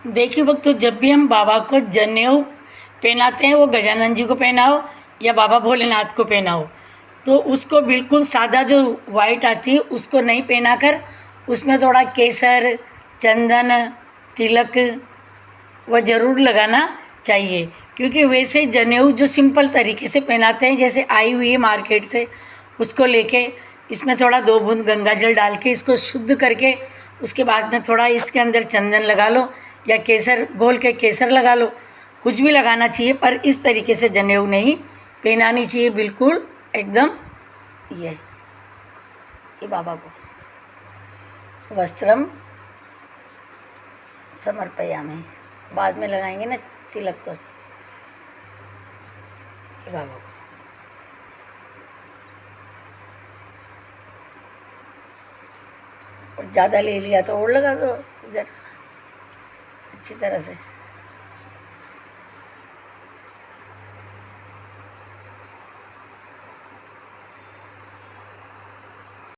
देखिए वक्त, तो जब भी हम बाबा को जनेऊ पहनाते हैं, वो गजानन जी को पहनाओ या बाबा भोलेनाथ को पहनाओ, तो उसको बिल्कुल सादा जो वाइट आती है उसको नहीं पहना कर उसमें थोड़ा केसर, चंदन, तिलक वो ज़रूर लगाना चाहिए। क्योंकि वैसे जनेऊ जो सिंपल तरीके से पहनाते हैं, जैसे आई हुई है मार्केट से, उसको लेके इसमें थोड़ा 2 बूंद गंगा जल डाल के इसको शुद्ध करके उसके बाद में थोड़ा इसके अंदर चंदन लगा लो या केसर घोल के केसर लगा लो, कुछ भी लगाना चाहिए। पर इस तरीके से जनेऊ नहीं पहनानी चाहिए, बिल्कुल एकदम। ये बाबा को वस्त्रम समर्पयामि, बाद में लगाएंगे ना तिलक, तो ये बाबा को। और ज़्यादा ले लिया तो और लगा दो इधर अच्छी तरह से।